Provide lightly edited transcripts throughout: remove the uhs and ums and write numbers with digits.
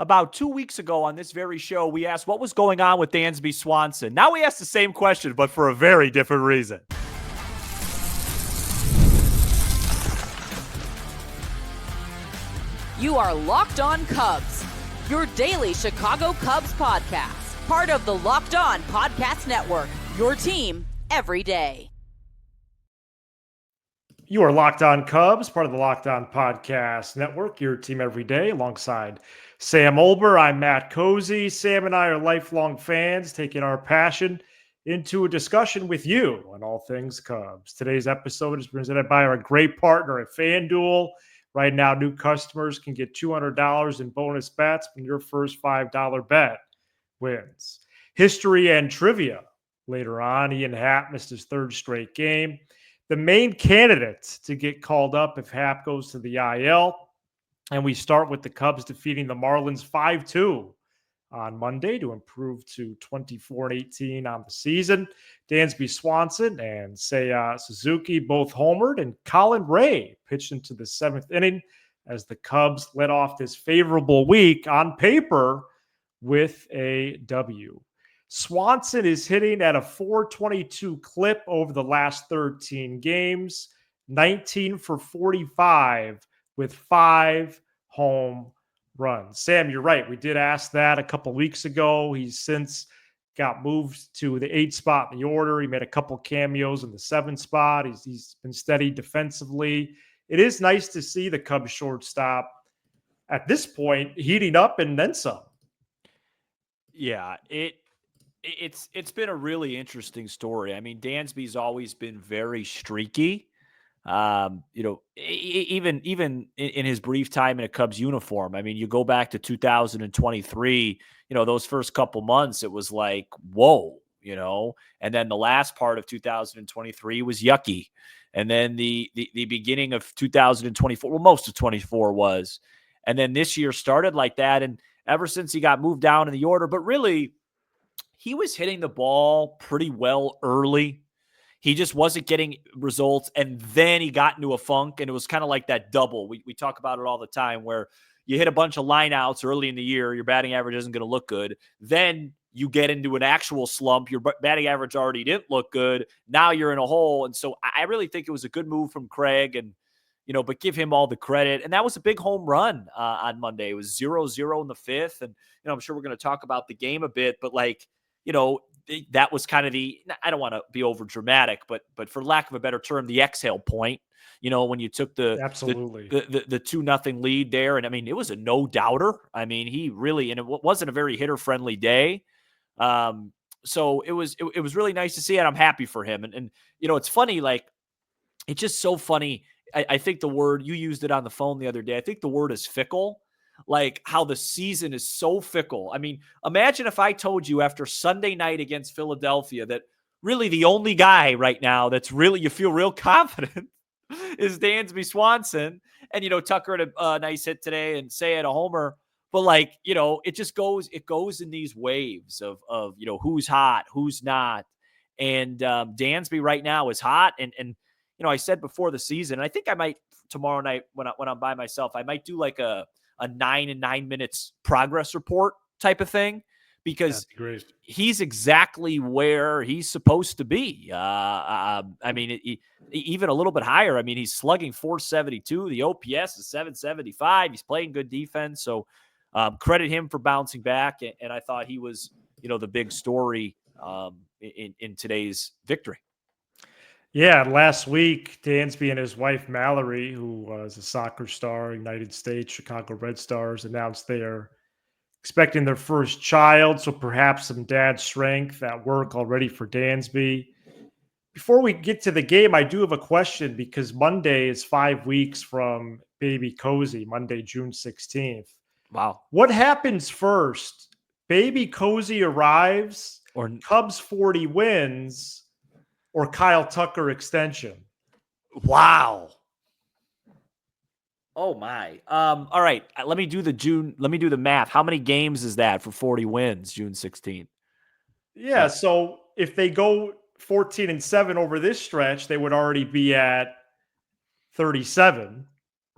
About 2 weeks ago on this very show, we asked what was going on with Dansby Swanson. Now we ask the same question, but for a very different reason. You are Locked On Cubs, your daily Chicago Cubs podcast. Part of the Locked On Podcast Network, your team every day. You are Locked On Cubs, part of the Locked On Podcast Network, your team every day, alongside Sam Olber. I'm Matt Cozy. Sam and I are lifelong fans, taking our passion into a discussion with you on all things Cubs. Today's episode is presented by our great partner at FanDuel. Right now, new customers can get $200 in bonus bets when your first $5 bet wins. History and trivia later on. Ian Happ missed his third straight game. The main candidates to get called up if Happ goes to the IL. And we start with the Cubs defeating the Marlins 5-2 on Monday to improve to 24-18 on the season. Dansby Swanson and Seiya Suzuki both homered, and Colin Ray pitched into the seventh inning as the Cubs led off this favorable week on paper with a W. Swanson is hitting at a .422 clip over the last 13 games, 19 for 45 with 5 home runs. Sam, you're right. We did ask that a couple weeks ago. He's since got moved to the 8th spot in the order. He made a couple cameos in the 7th spot. He's been steady defensively. It is nice to see the Cubs shortstop at this point heating up and then some. Yeah, it's been a really interesting story. I mean, Dansby's always been very streaky. Even in his brief time in a Cubs uniform. I mean, you go back to 2023, those first couple months, it was like, whoa, and then the last part of 2023 was yucky. And then the beginning of 2024, well, most of 24 was, and then this year started like that. And ever since he got moved down in the order, but really he was hitting the ball pretty well early. He just wasn't getting results, and then he got into a funk, and it was kind of like that double. We talk about it all the time where you hit a bunch of lineouts early in the year, your batting average isn't going to look good. Then you get into an actual slump, your batting average already didn't look good. Now you're in a hole, and so I really think it was a good move from Craig, and but give him all the credit. And that was a big home run on Monday. It was 0-0 in the 5th, and I'm sure we're going to talk about the game a bit, but that was kind of I don't want to be over dramatic, but for lack of a better term, the exhale point, when you took the 2-0 lead there. And I mean, it was a no doubter. I mean, he really, and it wasn't a very hitter friendly day. So it was really nice to see, and I'm happy for him. And it's funny, like, it's just so funny. I think the word, you used it on the phone the other day, I think the word is fickle. Like how the season is so fickle. I mean, imagine if I told you after Sunday night against Philadelphia that really the only guy right now that's really, you feel real confident is Dansby Swanson. And, Tucker had a nice hit today and Say at a homer. But it goes in these waves of who's hot, who's not. And Dansby right now is hot. And I said before the season, I think I might tomorrow night when I'm by myself, I might do like a 9 and 9 minutes progress report type of thing, because he's exactly where he's supposed to be. I mean, even a little bit higher. I mean, he's slugging .472. The OPS is .775. He's playing good defense. So credit him for bouncing back. And I thought he was, the big story in today's victory. Yeah, last week, Dansby and his wife, Mallory, who was a soccer star, United States, Chicago Red Stars, announced they are expecting their first child, so perhaps some dad strength at work already for Dansby. Before we get to the game, I do have a question, because Monday is 5 weeks from baby Cozy, Monday, June 16th. Wow. What happens first? Baby Cozy arrives, or Cubs 40 wins, or Kyle Tucker extension? Wow. Oh my. All right. Let me do the math. How many games is that for 40 wins, June 16th? Yeah. So if they go 14-7 over this stretch, they would already be at 37.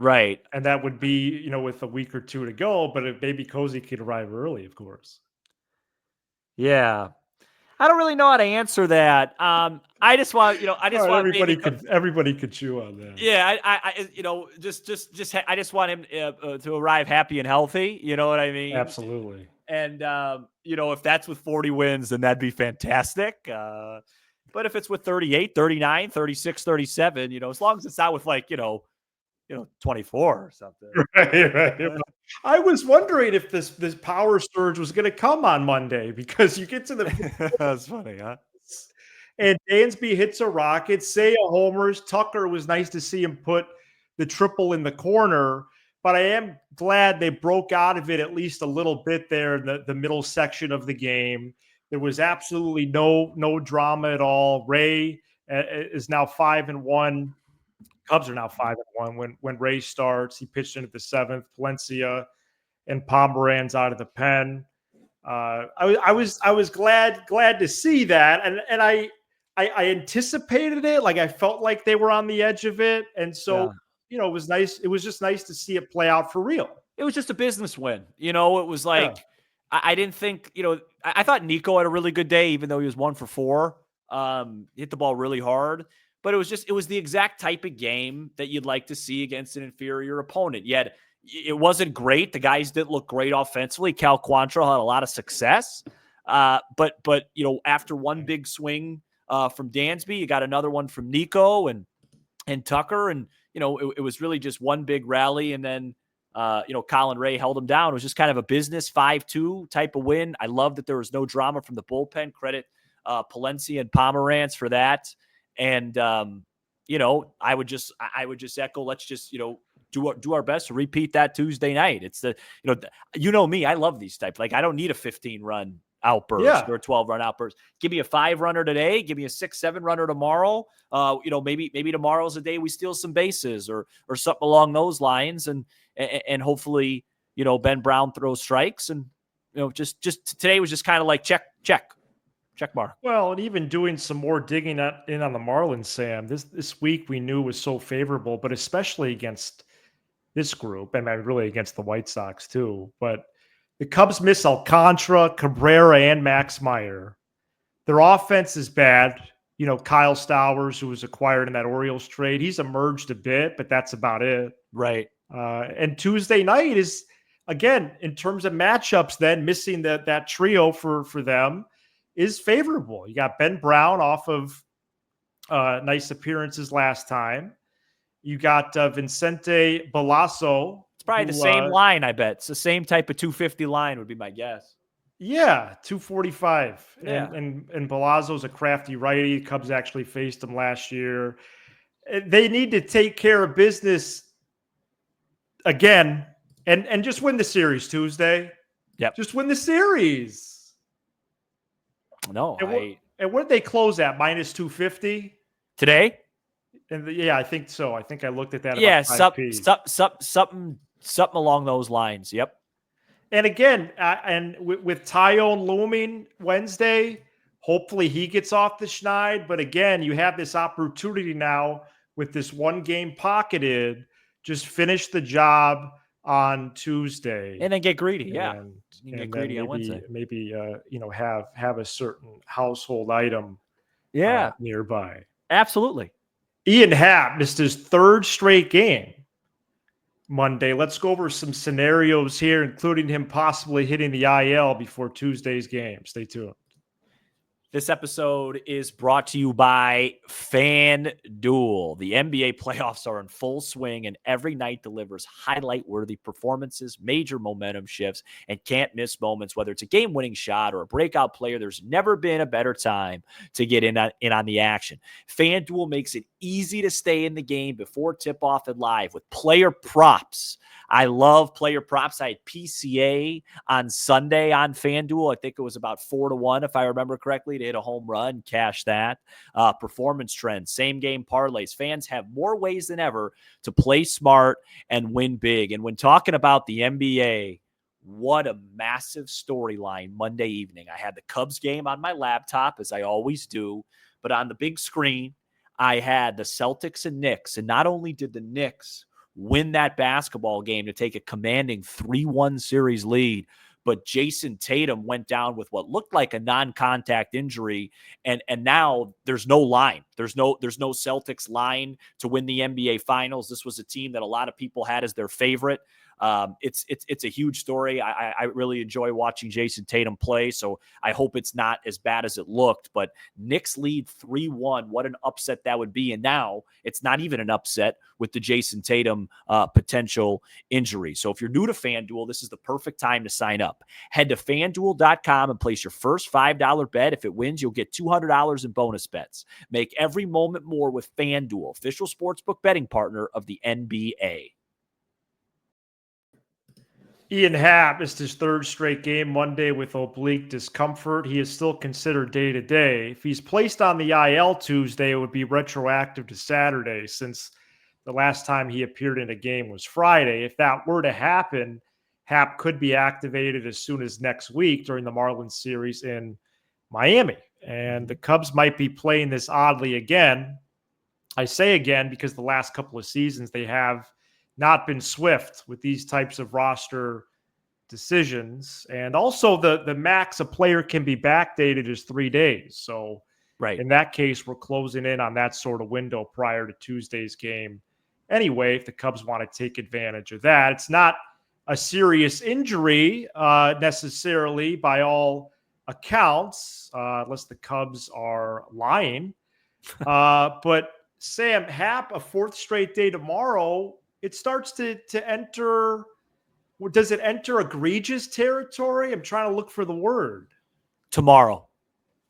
Right. And that would be, with a week or two to go, but if maybe Cozy could arrive early, of course. Yeah. I don't really know how to answer that. I just want, I All just right, want maybe, everybody could chew on that. yeah, I just want him to arrive happy and healthy. You know what I mean? Absolutely. And, if that's with 40 wins, then that'd be fantastic. But if it's with 38, 39, 36, 37, as long as it's not with 24 or something. Right. I was wondering if this power surge was going to come on Monday because you get to the That's funny, huh? and Dansby hits a rocket, Seiya homers. Tucker was nice to see him put the triple in the corner, but I am glad they broke out of it at least a little bit there in the middle section of the game. There was absolutely no drama at all. Ray is now 5-1. Cubs are now 5-1. When Ray starts, he pitched into the seventh. Palencia and Pomeranz out of the pen. I was glad to see that, and I anticipated it. Like I felt like they were on the edge of it, and so Yeah. it was nice. It was just nice to see it play out for real. It was just a business win. It was like, I didn't think, I thought Nico had a really good day, even though he was 1 for 4. Hit the ball really hard. But it was the exact type of game that you'd like to see against an inferior opponent. Yet it wasn't great. The guys didn't look great offensively. Cal Quantrill had a lot of success. But after one big swing from Dansby, you got another one from Nico and Tucker. And, it was really just one big rally. And then, Colin Ray held him down. It was just kind of a business 5-2 type of win. I love that there was no drama from the bullpen. Credit Palencia and Pomeranz for that. And, I would just echo, let's just, do our best to repeat that Tuesday night. It's me, I love these types. Like I don't need a 15-run outburst or a 12-run outburst. Give me a 5-runner today. Give me a 6-7 runner tomorrow. Maybe tomorrow's a day we steal some bases or something along those lines. And hopefully, Ben Brown throws strikes and, just today was just kind of like check mark. Well, and even doing some more digging in on the Marlins, Sam, this week we knew was so favorable, but especially against this group, and really against the White Sox too. But the Cubs miss Alcantara, Cabrera, and Max Meyer. Their offense is bad. Kyle Stowers, who was acquired in that Orioles trade, he's emerged a bit, but that's about it. Right. And Tuesday night is, again, in terms of matchups, then missing that trio for them is favorable. You got Ben Brown off of nice appearances last time. You got Vicente Balasso. It's probably the same line, I bet. It's the same type of 250 line would be my guess. Yeah, 245. Yeah. And Balazzo's a crafty righty. The Cubs actually faced him last year. They need to take care of business again and just win the series Tuesday. Yep. Just win the series. No, and what did they close at? Minus 250 today? And I think so. I think I looked at that. Yeah, something along those lines. Yep. And again, and with Tyone looming Wednesday, hopefully he gets off the schneid. But again, you have this opportunity now with this one game pocketed. Just finish the job on Tuesday, and then get greedy. And get greedy on Wednesday. Maybe have a certain household item, nearby. Absolutely. Ian Happ missed his 3rd straight game Monday. Let's go over some scenarios here, including him possibly hitting the IL before Tuesday's game. Stay tuned. This episode is brought to you by FanDuel. The NBA playoffs are in full swing, and every night delivers highlight-worthy performances, major momentum shifts, and can't-miss moments. Whether it's a game-winning shot or a breakout player, there's never been a better time to get in on the action. FanDuel makes it easy to stay in the game before tip-off and live with player props. I love player props. I had PCA on Sunday on FanDuel. I think it was about 4-1, if I remember correctly, to hit a home run, cash that. Performance trends, same game parlays. Fans have more ways than ever to play smart and win big. And when talking about the NBA, what a massive storyline Monday evening. I had the Cubs game on my laptop, as I always do, but on the big screen, I had the Celtics and Knicks. And not only did the Knicks win that basketball game to take a commanding 3-1 series lead. But Jason Tatum went down with what looked like a non-contact injury, and now there's no line. There's no Celtics line to win the NBA Finals. This was a team that a lot of people had as their favorite. It's a huge story. I really enjoy watching Jason Tatum play, so I hope it's not as bad as it looked. But Knicks lead 3-1. What an upset that would be. And now it's not even an upset with the Jason Tatum potential injury. So if you're new to FanDuel, this is the perfect time to sign up. Head to FanDuel.com and place your first $5 bet. If it wins, you'll get $200 in bonus bets. Make every moment more with FanDuel, official sportsbook betting partner of the NBA. Ian Happ missed his third straight game Monday with oblique discomfort. He is still considered day-to-day. If he's placed on the IL Tuesday, it would be retroactive to Saturday, since the last time he appeared in a game was Friday. If that were to happen, Happ could be activated as soon as next week during the Marlins series in Miami. And the Cubs might be playing this oddly again. I say again because the last couple of seasons they have not been swift with these types of roster decisions. And also the max a player can be backdated is 3 days. So in that case, we're closing in on that sort of window prior to Tuesday's game. Anyway, if the Cubs want to take advantage of that, it's not a serious injury necessarily by all accounts, unless the Cubs are lying. But Sam, Happ, a fourth straight day tomorrow, it starts to enter. Does it enter egregious territory? I'm trying to look for the word. Tomorrow.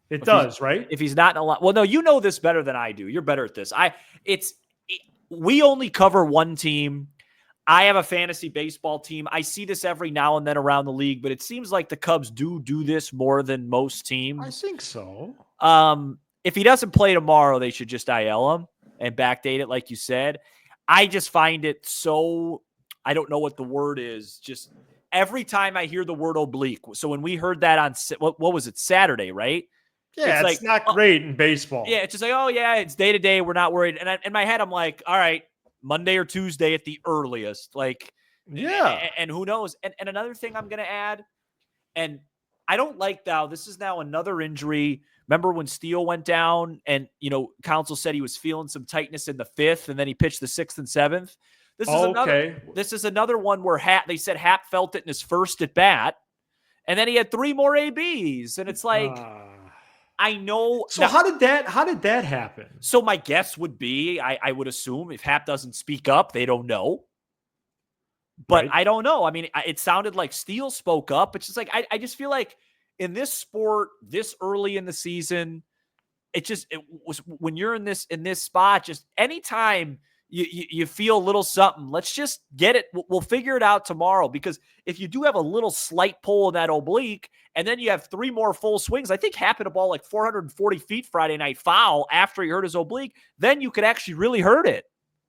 It does, right? If he's not in a lot. Well, no, you know this better than I do. You're better at this. We only cover one team. I have a fantasy baseball team. I see this every now and then around the league, but it seems like the Cubs do this more than most teams. I think so. If he doesn't play tomorrow, they should just IL him and backdate it, like you said. I just find it so, I don't know what the word is. Just every time I hear the word oblique. So when we heard that on, what was it, Saturday, right? Yeah, it's like, not great in baseball. Yeah, it's just like, oh, yeah, it's day to day. We're not worried. And in my head, I'm like, all right, Monday or Tuesday at the earliest. Like, yeah. And who knows? And another thing I'm going to add, and I don't like this is now another injury. Remember when Steele went down and, Counsell said he was feeling some tightness in the fifth and then he pitched the sixth and seventh. This is another one where they said Happ felt it in his first at bat and then he had 3 more ABs. And it's like, I know. So how did that happen? So my guess would be, I would assume if Happ doesn't speak up, they don't know. But I don't know. I mean, it sounded like Steele spoke up. It's just like, I just feel like in this sport, this early in the season, it was when you're in this spot, just anytime you feel a little something, let's just get it. We'll figure it out tomorrow. Because if you do have a little slight pull in that oblique, and then you have 3 more full swings, I think Happ hit a ball like 440 feet Friday night foul after he hurt his oblique, then you could actually really hurt it.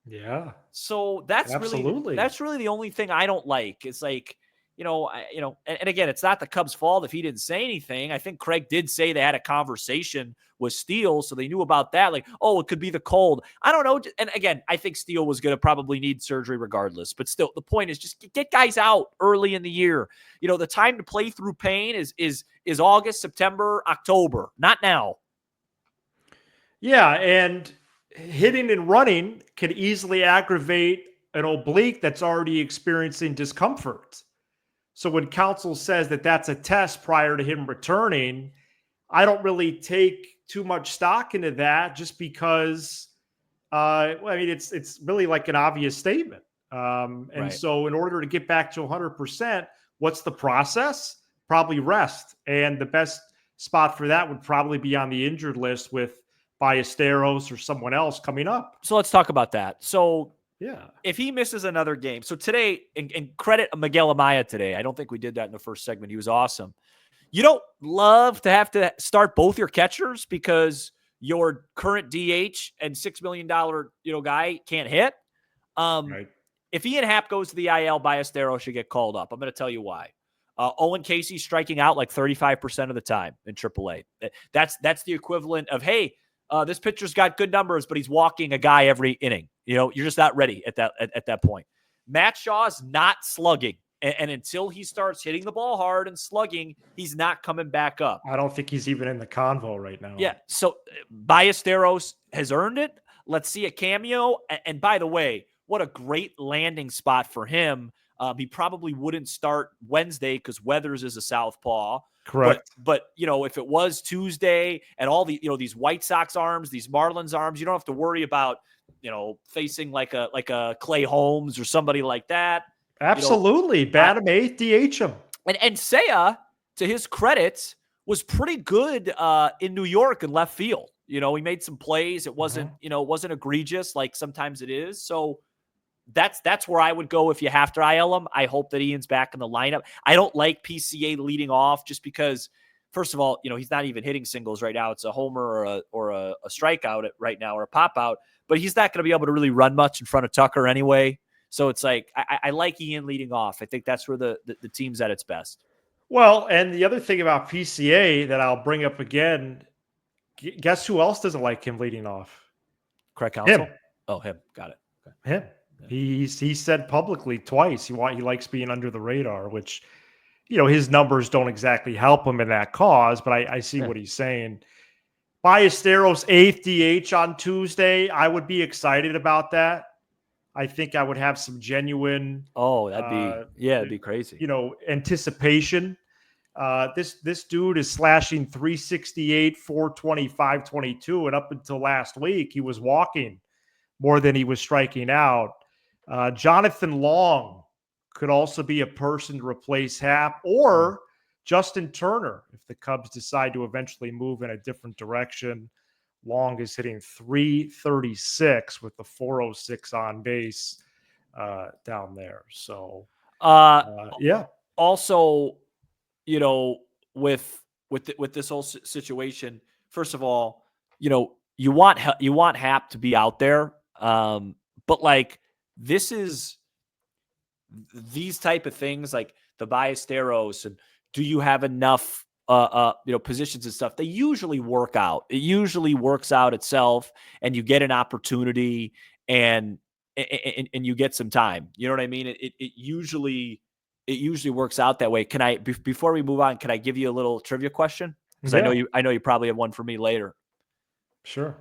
Yeah. So that's really the only thing I don't like. It's like, and again, it's not the Cubs' fault if he didn't say anything. I think Craig did say they had a conversation with Steele, so they knew about that. Like, oh, it could be the cold. I don't know. And again, I think Steele was going to probably need surgery regardless. But still, the point is just get guys out early in the year. The time to play through pain is August, September, October, not now. Yeah, and hitting and running can easily aggravate an oblique that's already experiencing discomfort. So when Counsell says that that's a test prior to him returning, I don't really take too much stock into that just because, it's really like an obvious statement. So in order to get back to 100%, what's the process? Probably rest. And the best spot for that would probably be on the injured list with Ballesteros or someone else coming up. So let's talk about that. So yeah, if he misses another game, so today, and credit Miguel Amaya today, I don't think we did that in the first segment. He was awesome. You don't love to have to start both your catchers because your current DH and $6 million guy can't hit. Right. If Ian Happ goes to the IL, Ballesteros should get called up. I'm going to tell you why. Owen Casey's striking out like 35% of the time in AAA. That's the equivalent of, hey, this pitcher's got good numbers, but he's walking a guy every inning. You're just not ready at that point. Matt Shaw's not slugging. And until he starts hitting the ball hard and slugging, he's not coming back up. I don't think he's even in the convo right now. Yeah. So Ballesteros has earned it. Let's see a cameo. And by the way, what a great landing spot for him. He probably wouldn't start Wednesday because Weathers is a southpaw. Correct. But if it was Tuesday and all the these White Sox arms, these Marlins arms, you don't have to worry about facing like a Clay Holmes or somebody like that. Absolutely. Bat him 8th, DH him. And Seiya, to his credit, was pretty good in New York in left field. He made some plays. It wasn't, it wasn't egregious like sometimes it is. So that's where I would go if you have to IL him. I hope that Ian's back in the lineup. I don't like PCA leading off just because, first of all, he's not even hitting singles right now. It's a homer or a strikeout right now or a pop out, but he's not going to be able to really run much in front of Tucker anyway. So it's like, I like Ian leading off. I think that's where the team's at its best. Well, and the other thing about PCA that I'll bring up again, guess who else doesn't like him leading off? Craig Counsell? Him. Oh, him. Got it. Okay. Him. Yeah. He said publicly twice he likes being under the radar, which, his numbers don't exactly help him in that cause, but I see what he's saying. Ballesteros 8th DH on Tuesday. I would be excited about that. I think I would have some genuine. Oh, it'd be crazy. Anticipation. This dude is slashing 368, 420, 522, and up until last week, he was walking more than he was striking out. Jonathan Long could also be a person to replace Happ or Justin Turner if the Cubs decide to eventually move in a different direction. Long is hitting 336 with the 406 on base down there. So, yeah. Also, with this whole situation, first of all, you want Happ to be out there, but like these type of things, like the Ballesteros, and do you have enough? Positions and stuff, they usually work out. It usually works out itself, and you get an opportunity, and you get some time. You know what I mean? It usually works out that way. Can I, before we move on, can I give you a little trivia question? Because I know you probably have one for me later. Sure.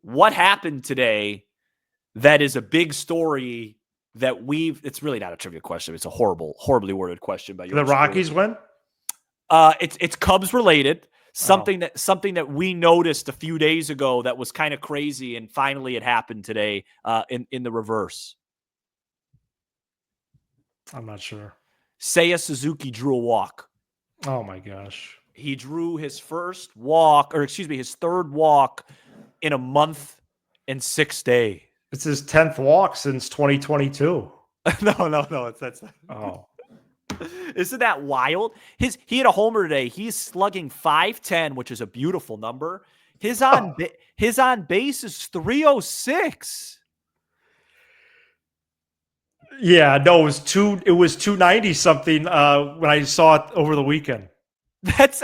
What happened today that is a big story that it's really not a trivia question. It's a horribly worded question by you. The Rockies win? It's Cubs related. Something that we noticed a few days ago that was kind of crazy, and finally it happened today. In the reverse. I'm not sure. Seiya Suzuki drew a walk. Oh my gosh! He drew his first walk, his third walk in a month and 6 days. It's his 10th walk since 2022. No. That's. Oh. Isn't that wild? He had a homer today. He's slugging 510, which is a beautiful number. His on base is 306. Yeah, no, it was 290 something when I saw it over the weekend. This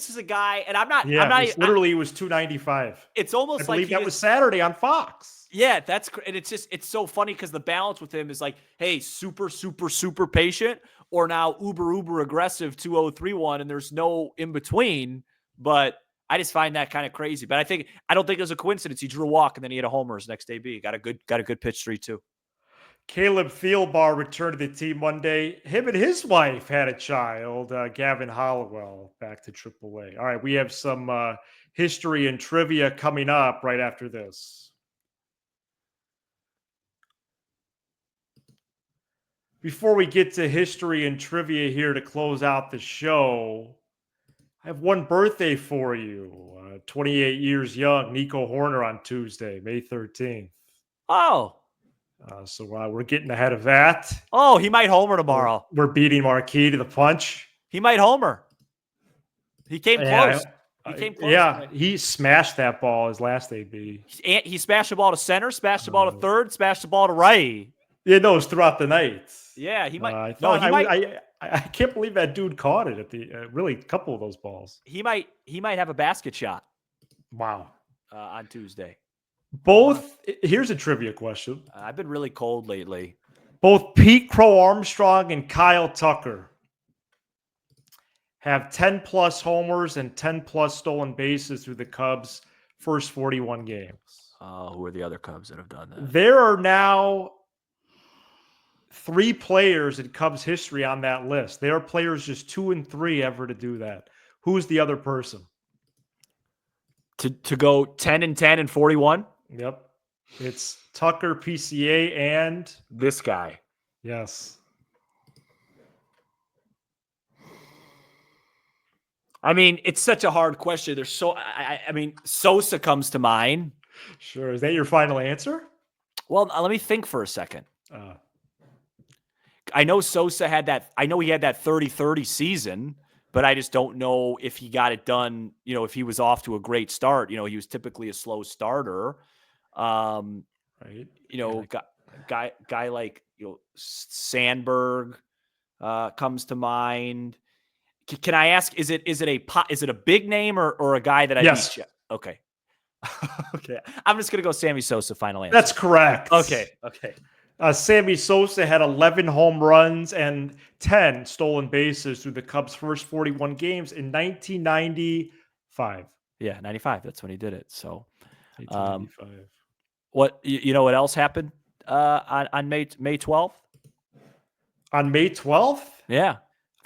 is a guy, and I'm not. It was 295. It's almost I believe that was Saturday on Fox. Yeah, and it's so funny because the balance with him is like, hey, super, super, super patient, or now uber aggressive 2031, and there's no in between. But I just find that kind of crazy. But I don't think it was a coincidence. He drew a walk and then he had a homer his next AB. Got a good pitch streak too. Caleb Thielbar returned to the team one day. Him and his wife had a child, Gavin Hollowell, back to AAA. All right, we have some history and trivia coming up right after this. Before we get to history and trivia here to close out the show, I have one birthday for you. 28 years young, Nico Horner on Tuesday, May 13th. Oh. So we're getting ahead of that. Oh, he might homer tomorrow. We're beating Marquis to the punch. He might homer. He came close. Yeah, he smashed that ball his last AB. He smashed the ball to center, smashed the ball to third, smashed the ball to right. Yeah, no, it was throughout the night. Yeah, he might. I can't believe that dude caught it at the really a couple of those balls. He might have a basket shot. Wow. On Tuesday. Here's a trivia question. I've been really cold lately. Both Pete Crow-Armstrong and Kyle Tucker have 10-plus homers and 10-plus stolen bases through the Cubs' first 41 games. Who are the other Cubs that have done that? There are now 3 players in Cubs history on that list. There are players just 2 and 3 ever to do that. Who's the other person? To go 10 and 10 and 41? Yep. It's Tucker, PCA, and this guy. Yes. I mean, it's such a hard question. There's I mean, Sosa comes to mind. Sure. Is that your final answer? Well, let me think for a second. I know Sosa had that. I know he had that 30-30 season, but I just don't know if he got it done. If he was off to a great start. He was typically a slow starter. Right. Guy like Sandberg comes to mind. Can I ask? Is it a big name or a guy that I yes? Beat? Okay. Okay. I'm just gonna go Sammy Sosa. Final answer. That's correct. Okay. Sammy Sosa had 11 home runs and 10 stolen bases through the Cubs' first 41 games in 1995. Yeah, 95. That's when he did it. So, 1995. What what else happened on May 12th? On May 12th? Yeah.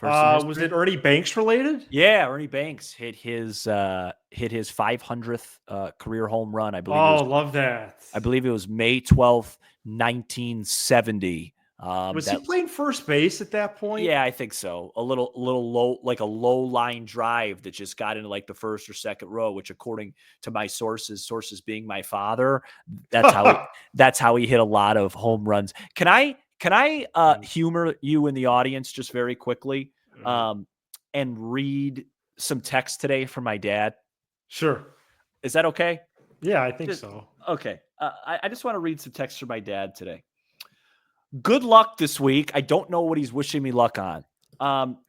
Was it Ernie Banks related? Yeah, Ernie Banks hit his 500th career home run. I believe. Love that. I believe it was May 12th, 1970. Was he playing first base at that point? Yeah, I think so. A little low, like a low line drive that just got into like the first or second row, which according to my sources being my father, that's how he hit a lot of home runs. Can I humor you in the audience just very quickly and read some text today from my dad? Sure. Is that okay? Yeah, I think so. Okay. I just want to read some text from my dad today. Good luck this week. I don't know what he's wishing me luck on.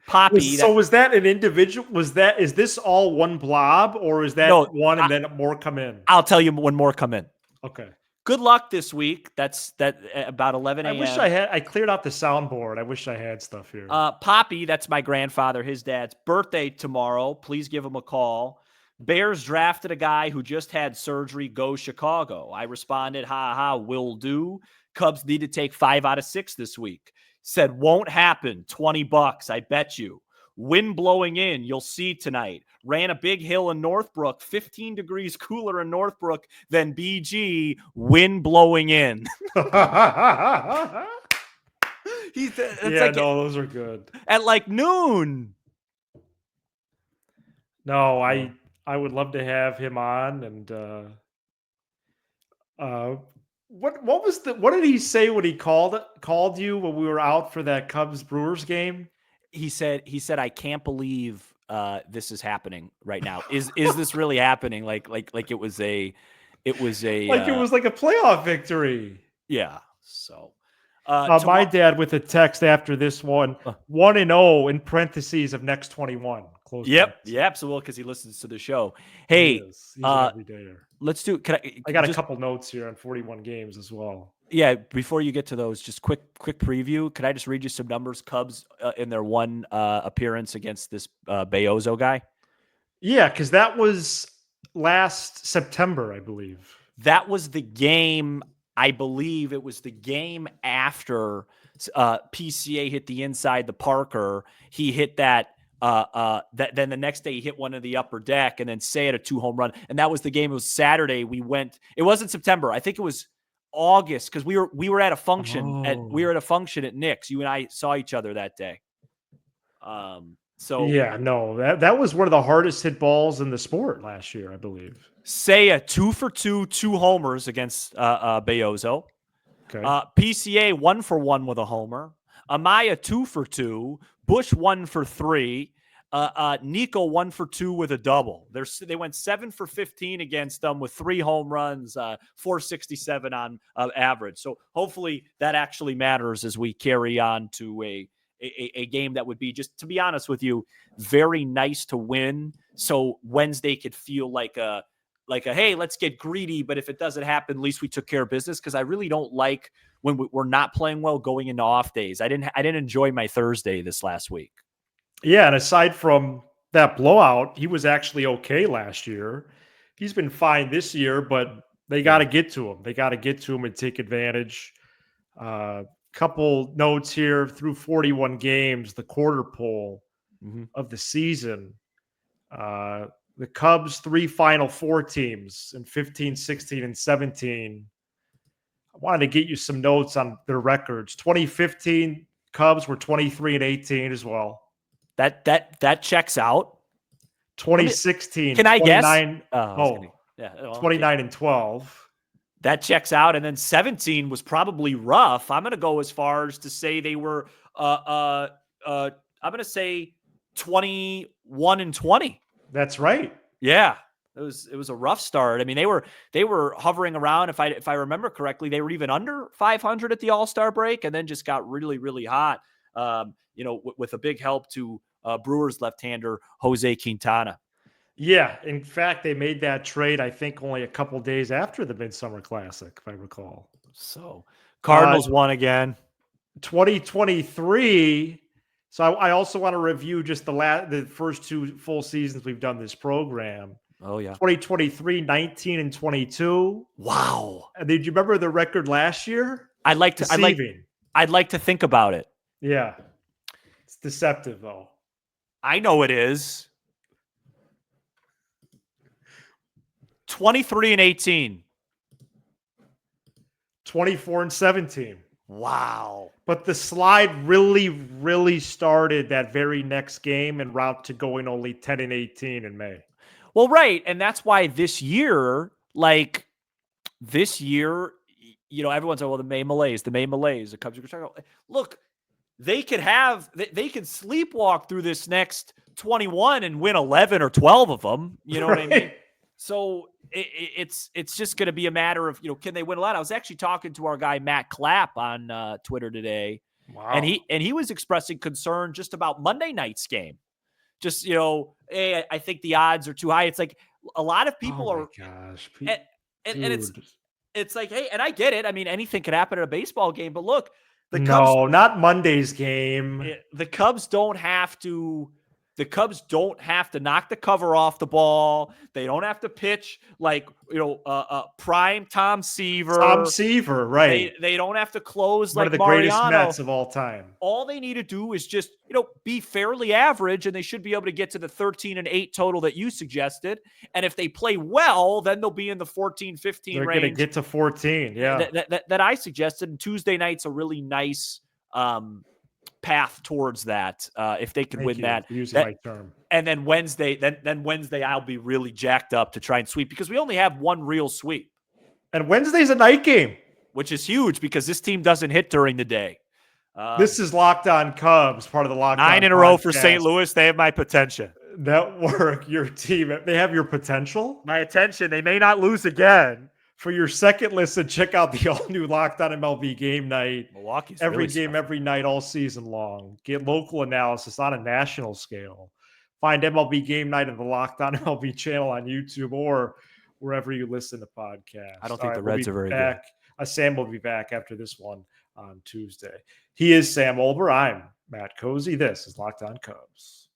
Poppy. Was that an individual? Is this all one blob or is that one and then more come in? I'll tell you when more come in. Okay. Good luck this week. That's about 11 a.m. I wish I cleared out the soundboard. I wish I had stuff here. Poppy, that's my grandfather, his dad's birthday tomorrow. Please give him a call. Bears drafted a guy who just had surgery. Go Chicago. I responded, will do. Cubs need to take 5 out of 6 this week. Said, won't happen. $20. I bet you. Wind blowing in. You'll see tonight. Ran a big hill in Northbrook. 15 degrees cooler in Northbrook than BG. Wind blowing in. Those are good. At like noon. No, I would love to have him on. And what did he say when he called you when we were out for that Cubs Brewers game? He said, I can't believe this is happening right now. Is this really happening? Like it was like it was like a playoff victory. Yeah. So my dad with a text after this one, 1-0 in parentheses of next 21. Close. Yep. So because he listens to the show. Hey, he's an everydayer. Let's do. I got a couple notes here on 41 games as well. Yeah, before you get to those, just quick preview. Could I just read you some numbers? Cubs in their one appearance against this Beozo guy. Yeah, because that was last September, I believe. That was the game. I believe it was the game after PCA hit the inside the Parker. He hit that. Then the next day he hit one of the upper deck, and then Say had a 2-home run, and that was the game. It was Saturday. We went. It wasn't September. I think it was August because we were at a function at Nick's. You and I saw each other that day. So yeah, no, that was one of the hardest hit balls in the sport last year, I believe. Seiya 2 for 2 homers against Beozo. Okay. PCA 1 for 1 with a homer. Amaya 2 for 2. Bush 1 for 3. Nico 1 for 2 with a double. They went 7 for 15 against them with 3 home runs, 467 on average. So hopefully that actually matters as we carry on to a game that would be, just to be honest with you, very nice to win. So Wednesday could feel like a hey, let's get greedy. But if it doesn't happen, at least we took care of business. Because I really don't like when we're not playing well going into off days. I didn't enjoy my Thursday this last week. Yeah, and aside from that blowout, he was actually okay last year. He's been fine this year, but they got to get to him. They got to get to him and take advantage. Couple notes here through 41 games, the quarter pole of the season. The Cubs' 3 Final Four teams in 15, 16, and 17. I wanted to get you some notes on their records. 2015 Cubs were 23-18 as well. That checks out. 2016. Can I 29, guess? 29-12. That checks out. And then 17 was probably rough. I'm going to go as far as to say they were, I'm going to say 21-20. That's right. Yeah. It was a rough start. I mean, they were hovering around. If I remember correctly, they were even under 500 at the All-Star break, and then just got really, really hot. With a big help to Brewers left-hander Jose Quintana. Yeah, in fact, they made that trade, I think, only a couple days after the Midsummer Classic, if I recall. So Cardinals won again. 2023. So I also want to review just the first 2 full seasons we've done this program. Oh, yeah. 2023, 19-22. Wow. And did you remember the record last year? I'd like to think about it. Yeah. It's deceptive, though. I know it is. 23-18. 24-17. Wow. But the slide really, really started that very next game en route to going only 10-18 in May. Well, right. And that's why this year, everyone's like, well, the May Malaise, the Cubs are going to look, they could sleepwalk through this next 21 and win 11 or 12 of them. You know what I mean? So it's just going to be a matter of, can they win a lot? I was actually talking to our guy, Matt Clapp, on Twitter today. Wow. And he was expressing concern just about Monday night's game. Just, hey, I think the odds are too high. It's like a lot of people are. Gosh. And it's like, hey, and I get it. I mean, anything could happen at a baseball game, but look, Cubs, not Monday's game. The Cubs don't have to knock the cover off the ball. They don't have to pitch like, prime Tom Seaver. Tom Seaver, right. They don't have to close one like of the Mariano. greatest Mets of all time. All they need to do is just, be fairly average, and they should be able to get to the 13-8 total that you suggested. And if they play well, then they'll be in the 14-15 range. They're going to get to 14, yeah. That I suggested. And Tuesday night's a really nice path towards that. If they can win that. Using my term. And then Wednesday, I'll be really jacked up to try and sweep, because we only have one real sweep. And Wednesday's a night game, which is huge because this team doesn't hit during the day. This is Locked On Cubs, part of the Locked On 9 in a row for St. Louis. They have my potential. Network, your team. They have your potential? My attention. They may not lose again. For your second listen, check out the all-new Locked On MLB Game Night. Milwaukee's every really game, every night, all season long. Get local analysis on a national scale. Find MLB Game Night on the Locked On MLB channel on YouTube or wherever you listen to podcasts. I don't think the Reds are very good. Sam will be back after this one on Tuesday. He is Sam Olber. I'm Matt Cozy. This is Locked On Cubs.